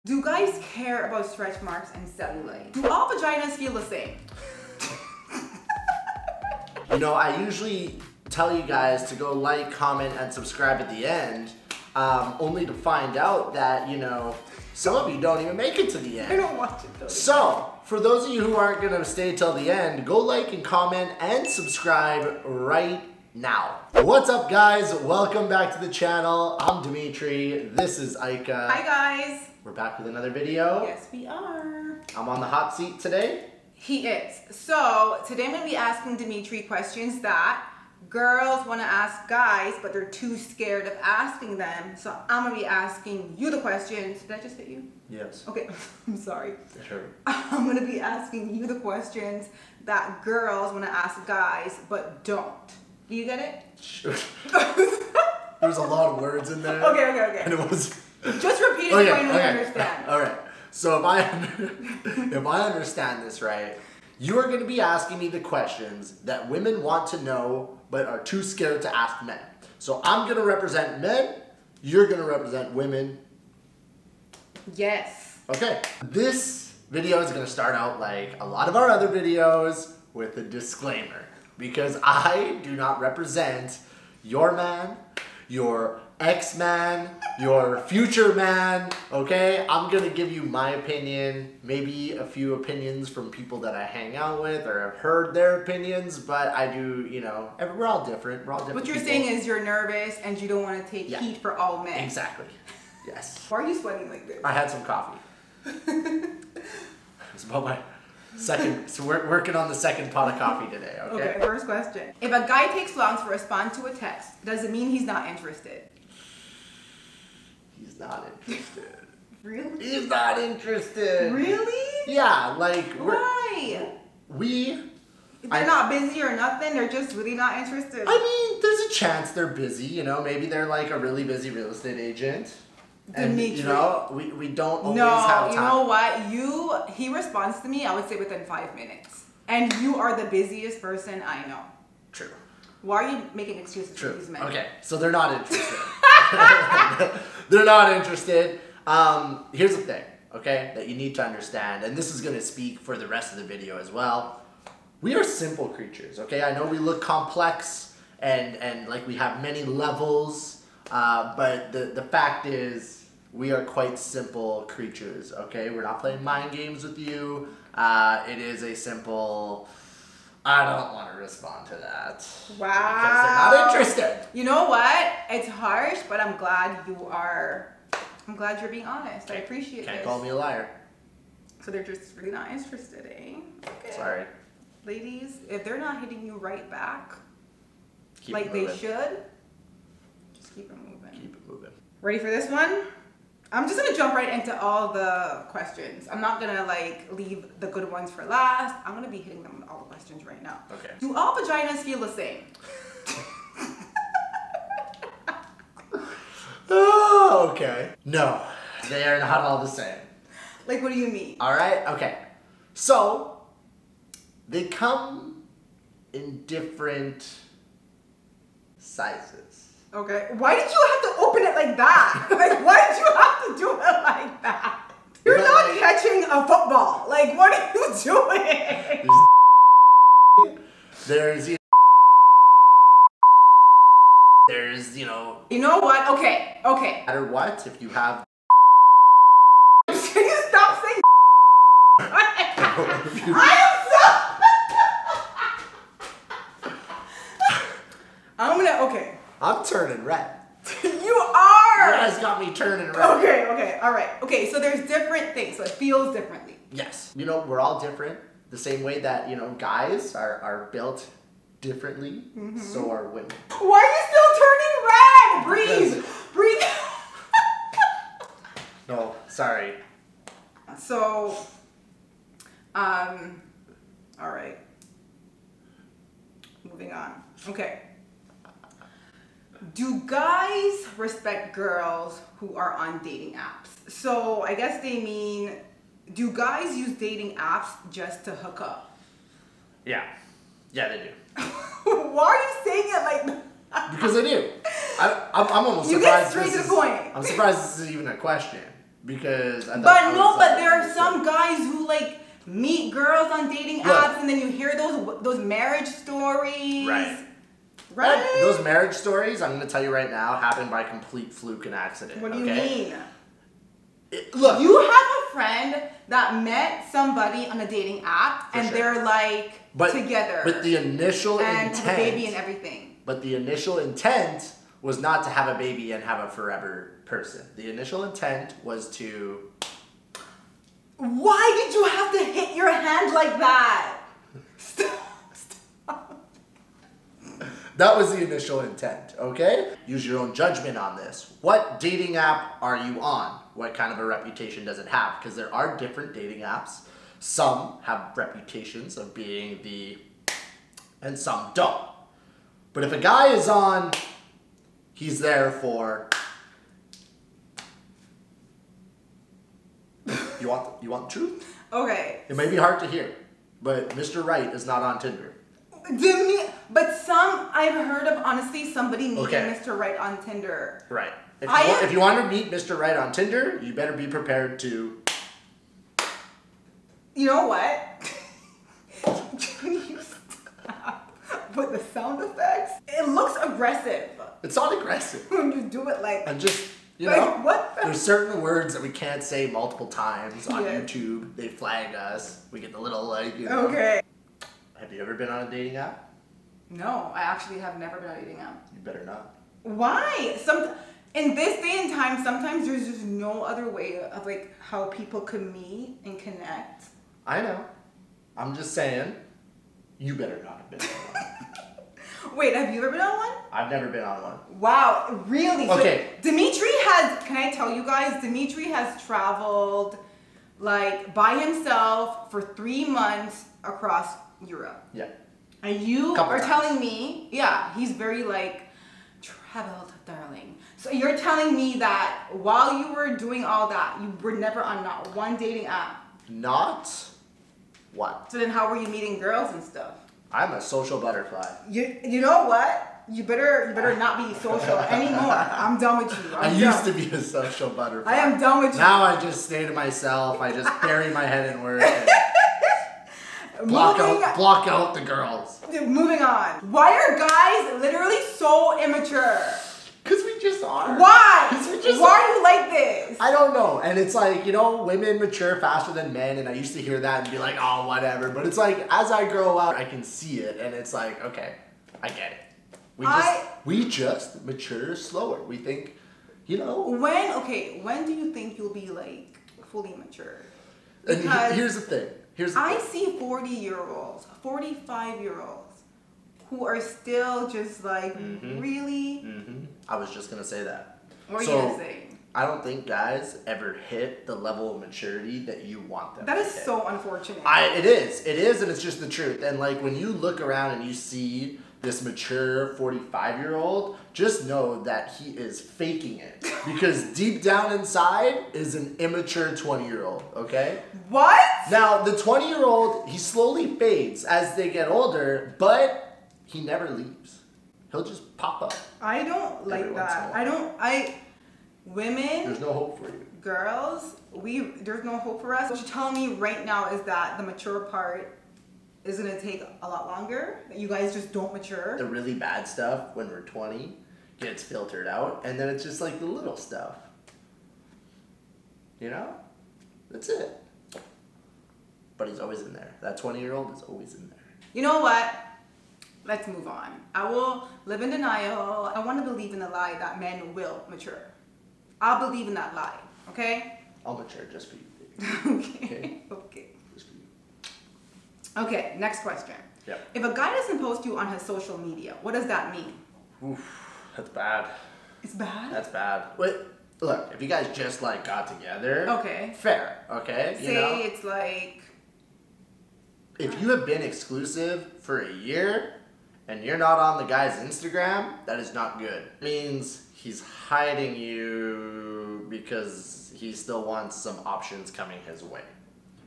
Do guys care about stretch marks and cellulite? Do all vaginas feel the same? You know, I usually tell you guys to go like, comment, and subscribe at the end, only to find out that, you know, some of you don't even make it to the end. I don't watch it though. So, for those of you who aren't gonna stay till the end, go like and comment and subscribe right now. What's up, guys? Welcome back to the channel. I'm Dimitri. This is Aika. Hi guys. We're back with another video. Yes, we are. I'm on the hot seat today. He is. So today I'm going to be asking Dimitri questions that girls want to ask guys, but they're too scared of asking them. So I'm going to be asking you the questions. Did I just hit you? Yes. Okay, I'm sorry. Sure. I'm going to be asking you the questions that girls want to ask guys, but don't. Do you get it? Sure. There's a lot of words in there. Okay. And it was... Just repeat it so I don't understand. All right. So if I understand this right, you are going to be asking me the questions that women want to know but are too scared to ask men. So I'm going to represent men. You're going to represent women. Yes. Okay. This video is going to start out like a lot of our other videos with a disclaimer, because I do not represent your man, your ex-man, your future man, okay? I'm gonna give you my opinion, maybe a few opinions from people that I hang out with or have heard their opinions, but I do, you know, we're all different. We're all different. What you're people. saying is you're nervous and you don't want to take heat for all men. Exactly. Yes. Why are you sweating like this? I had some coffee. It's about my second, so we're working on the second pot of coffee today, okay? Okay, first question. If a guy takes long to respond to a text, does it mean he's not interested? He's not interested. Really? He's not interested. Really? Yeah, like why? They're not busy or nothing. They're just really not interested. I mean, there's a chance they're busy. You know, maybe they're like a really busy real estate agent. And Dimitri. you know, we don't always have time. You know what? He responds to me, I would say within 5 minutes. And you are the busiest person I know. True. Why are you making excuses for these men? Okay, so they're not interested. They're not interested. Here's the thing, okay, that you need to understand, and this is going to speak for the rest of the video as well. We are simple creatures, okay? I know we look complex and like we have many levels, but the fact is we are quite simple creatures, okay? We're not playing mind games with you. It is a simple... I don't want to respond to that. Wow. Because they're not interested. You know what? It's harsh, but I'm glad you're being honest. I appreciate it. Can't call me a liar. So they're just really not interested, eh? Okay. Sorry. Ladies, if they're not hitting you right back, Keep like it they moving. should, just keep it moving. Keep it moving. Ready for this one? I'm just gonna jump right into all the questions. I'm not gonna like leave the good ones for last. I'm gonna be hitting them with all the questions right now. Okay. Do all vaginas feel the same? Oh, okay. No, they are not all the same. Like, what do you mean? All right, okay. So, they come in different sizes. Okay. Why did you have to open it like that? Like, why did you have to do it like that? You're not like, catching a football. Like, what are you doing? There's you know... You know what? Okay. No matter what, if you have... Can you stop saying I am so... Okay. I'm turning red. You are! You guys got me turning red. Okay, alright. Okay, so there's different things, so it feels differently. Yes. You know, we're all different. The same way that, you know, guys are built differently, so are women. Why are you still turning red? Breathe! Breathe! No, sorry. So, alright. Moving on. Okay. Do guys respect girls who are on dating apps? So I guess they mean, do guys use dating apps just to hook up? Yeah. Yeah, they do. Why are you saying it like that? Because I do. I'm almost surprised. You get straight to the point. I'm surprised this is even a question. because. But there are some guys who like meet girls on dating apps, and then you hear those marriage stories. Right. Right. Those marriage stories, I'm going to tell you right now, happened by complete fluke and accident. What do you mean? Look. You have a friend that met somebody on a dating app, and they're like together. But the initial intent. And have a baby and everything. But the initial intent was not to have a baby and have a forever person. The initial intent was to... Why did you have to hit your hand like that? Stop. That was the initial intent, okay? Use your own judgment on this. What dating app are you on? What kind of a reputation does it have? Because there are different dating apps. Some have reputations of being the... and some don't. But if a guy is on, he's there for... You want the truth? Okay. It may be hard to hear, but Mr. Right is not on Tinder. But I've heard of, honestly, somebody meeting Mr. Right on Tinder. Right. If you want to meet Mr. Right on Tinder, you better be prepared to... You know what? Can you stop with the sound effects? It looks aggressive. It's not aggressive. When you do it like... I'm just... You like, know, what there's certain words that we can't say multiple times on YouTube. They flag us. We get the little like, you know. Okay. Have you ever been on a dating app? No, I actually have never been on a dating app. You better not. Why? In this day and time, sometimes there's just no other way of like how people could meet and connect. I know. I'm just saying, you better not have been on one. Wait, have you ever been on one? I've never been on one. Wow, really? Okay. So Dimitri can I tell you guys, Dimitri has traveled like by himself for 3 months across Europe. Yeah. And you are telling me, he's very like traveled, darling. So you're telling me that while you were doing all that, you were never on not one dating app? Not what? So then how were you meeting girls and stuff? I'm a social butterfly. You know what? You better not be social anymore. I'm done with you. I used to be a social butterfly. I am done with you. Now I just stay to myself. I just bury my head in work and block out the girls. Moving on. Why are guys literally so immature? Because we just are. Why? Why are you like this? I don't know. And it's like, you know, women mature faster than men. And I used to hear that and be like, oh, whatever. But it's like, as I grow up, I can see it. And it's like, okay, I get it. We just mature slower. We think, you know. When do you think you'll be like fully mature? Because here's the thing. I see 40-year-olds, 45-year-olds who are still just like, really? I was just going to say that. What are you going to say? I don't think guys ever hit the level of maturity that you want them to hit. That is so unfortunate. It is, and it's just the truth. And like when you look around and you see this mature 45-year-old, just know that he is faking it. Because deep down inside is an immature 20-year-old, okay? What? Now, the 20-year-old, he slowly fades as they get older, but he never leaves. He'll just pop up. I don't like that. Women. There's no hope for you. Girls, there's no hope for us. What you're telling me right now is that the mature part is going to take a lot longer? That you guys just don't mature? The really bad stuff when we're 20 gets filtered out, and then it's just like the little stuff. You know? That's it. But he's always in there. That 20-year-old is always in there. You know what? Let's move on. I will live in denial. I want to believe in the lie that men will mature. I'll believe in that lie, okay? I'll mature just for you. Okay. Just for you. Okay, next question. Yep. If a guy doesn't post you on his social media, what does that mean? Oof, that's bad. It's bad? That's bad. Wait, look, if you guys just like got together, okay, fair, okay? Say it's like... If you have been exclusive for a year and you're not on the guy's Instagram, that is not good. It means he's hiding you because he still wants some options coming his way.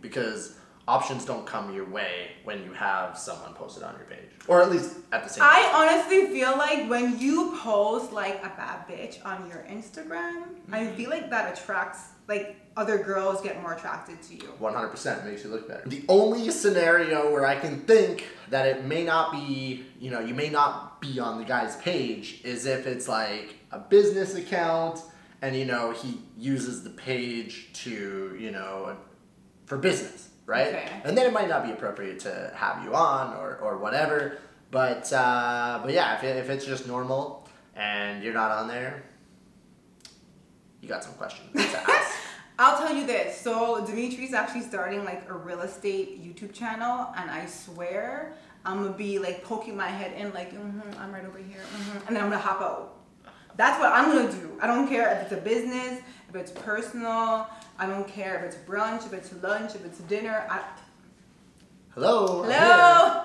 Because options don't come your way when you have someone posted on your page. Or at least at the same time. I honestly feel like when you post like a bad bitch on your Instagram, I feel like that attracts like other girls get more attracted to you? 100% makes you look better. The only scenario where I can think that it may not be, you know, you may not be on the guy's page is if it's like a business account and, you know, he uses the page to, you know, for business, right? Okay. And then it might not be appropriate to have you on or whatever. But yeah, if it's just normal and you're not on there, you got some questions to ask. I'll tell you this. So Dimitri's actually starting like a real estate YouTube channel, and I swear I'm gonna be like poking my head in like, I'm right over here, and then I'm gonna hop out. That's what I'm gonna do. I don't care if it's a business, if it's personal. I don't care if it's brunch, if it's lunch, if it's dinner. Hello. Hello.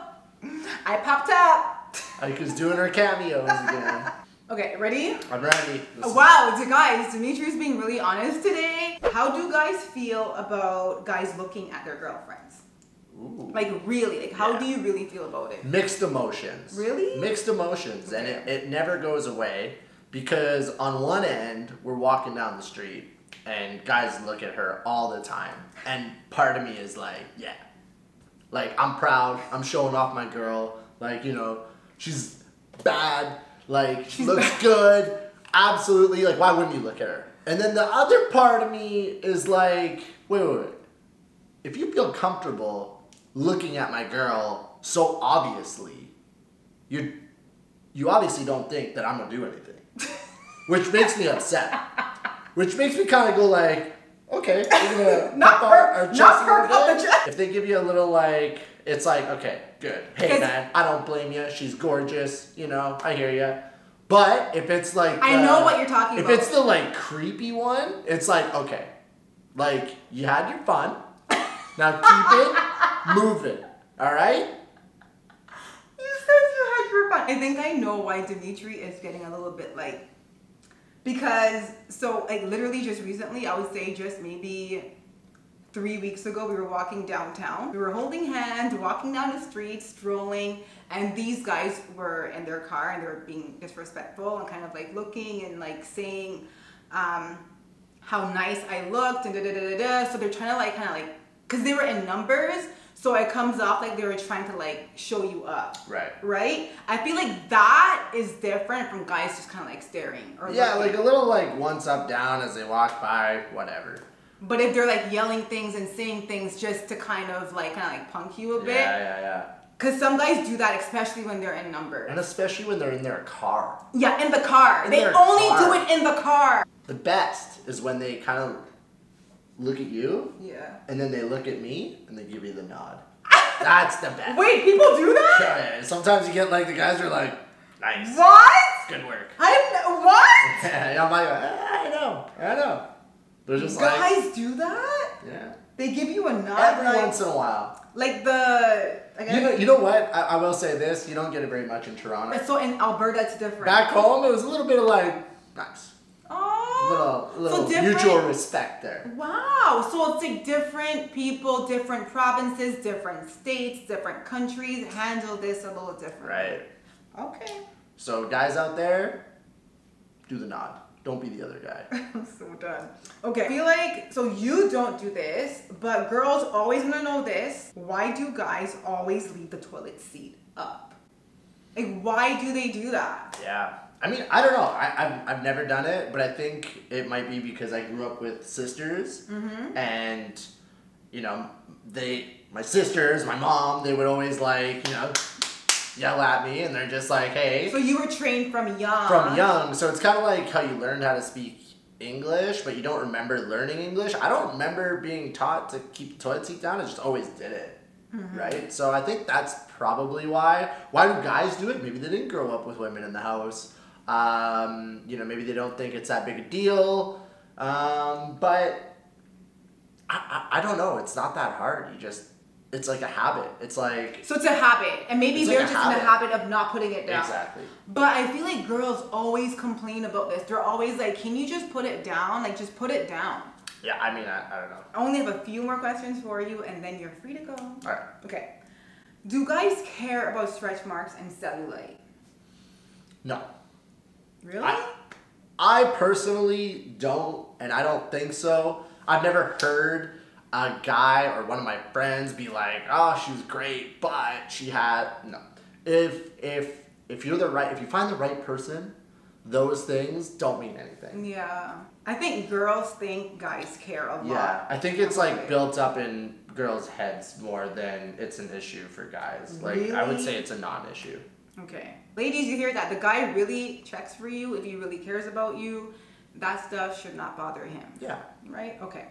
I popped up. Aika's doing her cameos again. Okay, ready? I'm ready. Wow, guys, Dimitri's being really honest today. How do guys feel about guys looking at their girlfriends? Ooh. Like really, like how do you really feel about it? Mixed emotions. Really? Mixed emotions, Okay. and it never goes away because on one end, we're walking down the street and guys look at her all the time. And part of me is like, yeah. Like, I'm proud, I'm showing off my girl. Like, you know, she's bad. Like, she looks good. Absolutely. Like, why wouldn't you look at her? And then the other part of me is like, wait. If you feel comfortable looking at my girl so obviously, you obviously don't think that I'm going to do anything. Which makes me upset. Which makes me kind of go like, okay, we're going to not our chest a little up the bit. chest. If they give you a little like, it's like, okay, good. Hey Because- man, I don't blame you. She's gorgeous, you know, I hear you. But if it's like, I know what you're talking if about. it's the like creepy one, it's like, okay, like you had your fun. Now keep it moving. All right? You said you had your fun. I think I know why Dimitri is getting a little bit like, because so like literally just recently, I would say just maybe 3 weeks ago, we were walking downtown. We were holding hands, walking down the street, strolling, and these guys were in their car and they were being disrespectful and kind of like looking and like saying how nice I looked and da-da-da-da-da. So they're trying to like kind of like, because they were in numbers, so it comes off like they were trying to like show you up. Right. Right? I feel like that is different from guys just kind of like staring. Or Yeah, looking. like a little like once up down as they walk by, whatever. But if they're like yelling things and saying things just to kind of like punk you a bit. Yeah. Because some guys do that, especially when they're in numbers. And especially when they're in their car. Yeah, in the car. In They their only car. do it in the car. The best is when they kind of look at you. Yeah. And then they look at me and they give you the nod. That's the best. Wait, people do that? Yeah, sometimes you get like the guys are like, nice. What? Good work. What? Yeah, I'm like, I know. They're just like, Guys do that? yeah. They give you a nod Every like, once in a while. like the... I guess, You know what? I will say this. You don't get it very much in Toronto. so in Alberta, it's different. Back home, it was a little bit of like, nice. Oh. Little different- mutual respect there. Wow. So it's like different people, different provinces, different states, different countries handle this a little different. Right. Okay. So guys out there, do the nod. Don't be the other guy. I'm so done. Okay. I feel like, so you don't do this, but girls always want to know this. Why do guys always leave the toilet seat up? Like, why do they do that? Yeah. I mean, I don't know. I've never done it, but I think it might be because I grew up with sisters, and you know, my sisters, my mom, they would always like, you know, yell at me, and they're just like, hey. So you were trained from young. From young, so it's kind of like how you learned how to speak English, but you don't remember learning English. I don't remember being taught to keep the toilet seat down. I just always did it, right? So I think that's probably why. Why do guys do it? Maybe they didn't grow up with women in the house. You know, maybe they don't think it's that big a deal. But I don't know. It's not that hard. It's like a habit. It's like... So it's a habit. And maybe It's they're like a just in the habit of not putting it down. Exactly. But I feel like girls always complain about this. They're always like, can you just put it down? Like, just put it down. Yeah, I mean, I don't know. I only have a few more questions for you, and then you're free to go. All right. Okay. Do guys care about stretch marks and cellulite? No. Really? I personally don't, and I don't think so. I've never heard a guy or one of my friends be like, oh, she was great, but she had, no. If you're if you find the right person, those things don't mean anything. Yeah. I think girls think guys care a lot. Yeah, I think it's like built up in girls' heads more than it's an issue for guys. Like, Really? I would say it's a non-issue. Okay. Ladies, you hear that? The guy really checks for you. If he really cares about you, that stuff should not bother him. Yeah. Right? Okay.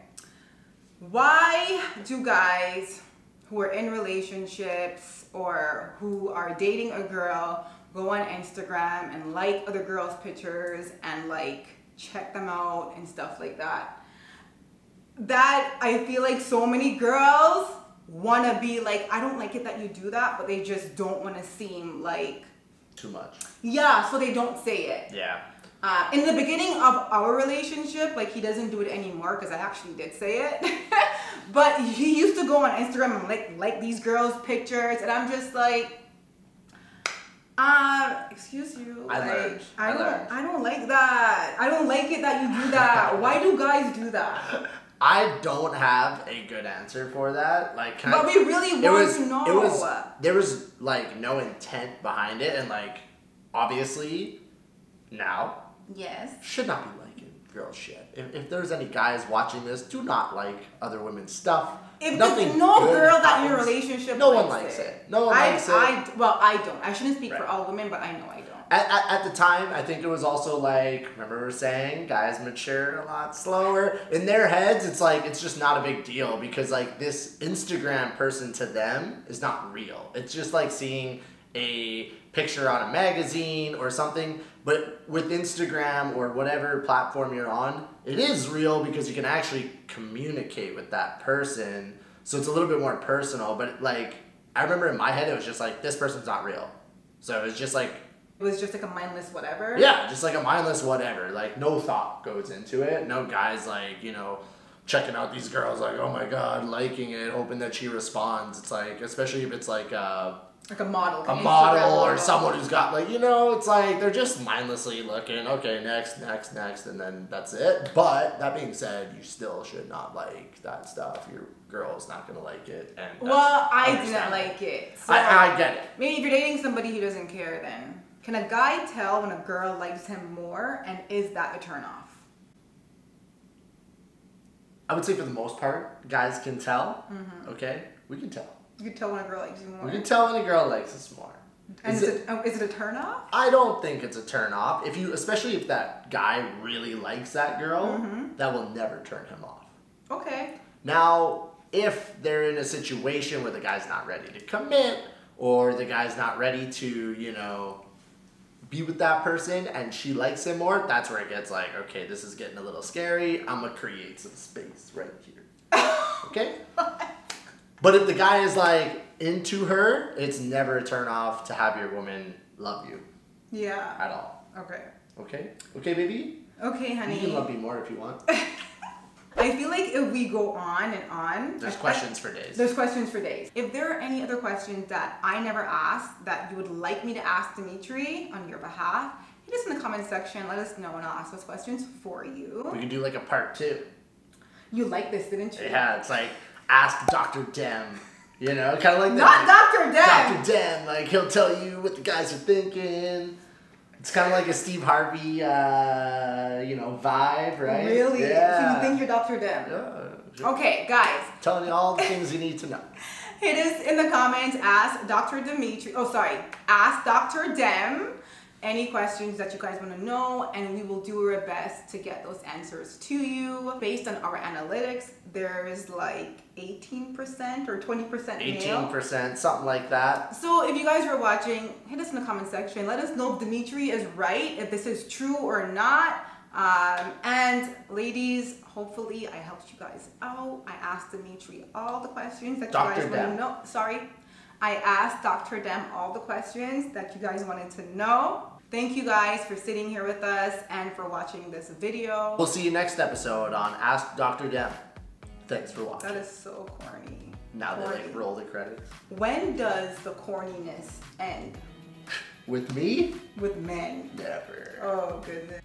Why do guys who are in relationships or who are dating a girl go on Instagram and like other girls' pictures and like check them out and stuff like that? That I feel like so many girls want to be like, I don't like it that you do that, but they just don't want to seem like too much. Yeah, so they don't say it. Yeah. In the beginning of our relationship, like, he doesn't do it anymore because I actually did say it. But he used to go on Instagram and like these girls' pictures, and I'm just like, excuse you. I learned. I don't like that. I don't like it that you do that. Why do guys do that? I don't have a good answer for that. Like, but we really want to know. There was like no intent behind it, and like obviously now, yes, should not be liking girls' shit. If there's any guys watching this, do not like other women's stuff. If there's no girl that in your relationship, no one likes it. No one likes it. Well, I don't. I shouldn't speak for all women, but I know I don't. At the time, I think it was also like, remember we were saying, guys mature a lot slower. In their heads, it's like, it's just not a big deal because like this Instagram person to them is not real. It's just like seeing a picture on a magazine or something. But with Instagram or whatever platform you're on, it is real because you can actually communicate with that person. So it's a little bit more personal. But like, I remember in my head, it was just like, this person's not real. So it was just like, it was just like a mindless whatever? Yeah, just like a mindless whatever. Like, no thought goes into it. No guys, like, you know, checking out these girls, like, oh my god, liking it, hoping that she responds. It's like, especially if it's like a model. A model or someone who's got, like, you know, it's like, they're just mindlessly looking, okay, next, and then that's it. But, that being said, you still should not like that stuff. Your girl's not going to like it. And well, I didn't like it. So I get it. Maybe if you're dating somebody who doesn't care, then can a guy tell when a girl likes him more, and is that a turnoff? I would say for the most part, guys can tell. Mm-hmm. Okay? We can tell. You can tell when a girl likes you more? We can tell when a girl likes us more. And is it a turnoff? I don't think it's a turnoff. Especially if that guy really likes that girl, mm-hmm. that will never turn him off. Okay. Now, if they're in a situation where the guy's not ready to commit, or the guy's not ready to, you know, be with that person and she likes him more, that's where it gets like, okay, this is getting a little scary. I'm going to create some space right here. Okay? But if the guy is like into her, it's never a turn off to have your woman love you. Yeah. At all. Okay. Okay? Okay, baby? Okay, honey. You can love me more if you want. I feel like if we go on and on... There's questions for days. There's questions for days. If there are any other questions that I never asked that you would like me to ask Dimitri on your behalf, hit us in the comment section. Let us know and I'll ask those questions for you. We can do like a part 2. You like this, didn't you? Yeah, it's like, ask Dr. Dem. You know, kind of like that. Not Dr. Dem! Dr. Dem. Like, he'll tell you what the guys are thinking. It's kind of like a Steve Harvey, you know, vibe, right? Really? Yeah. So you think you're Dr. Dem? Yeah. Okay, guys. Telling you all the things you need to know. Hit us in the comments. Ask Dr. Dimitri. Oh, sorry. Ask Dr. Dem any questions that you guys want to know, and we will do our best to get those answers to you. Based on our analytics, there's like 18% or 20% male. 18%, something like that. So if you guys are watching, hit us in the comment section. Let us know if Dimitri is right, if this is true or not. And ladies, hopefully I helped you guys out. I asked Dimitri all the questions that you guys want to know. Sorry. I asked Dr. Dem all the questions that you guys wanted to know. Thank you guys for sitting here with us and for watching this video. We'll see you next episode on Ask Dr. Dem. Thanks for watching. That is so corny. Now they like roll the credits. When does the corniness end? With me? With men. Never. Oh, goodness.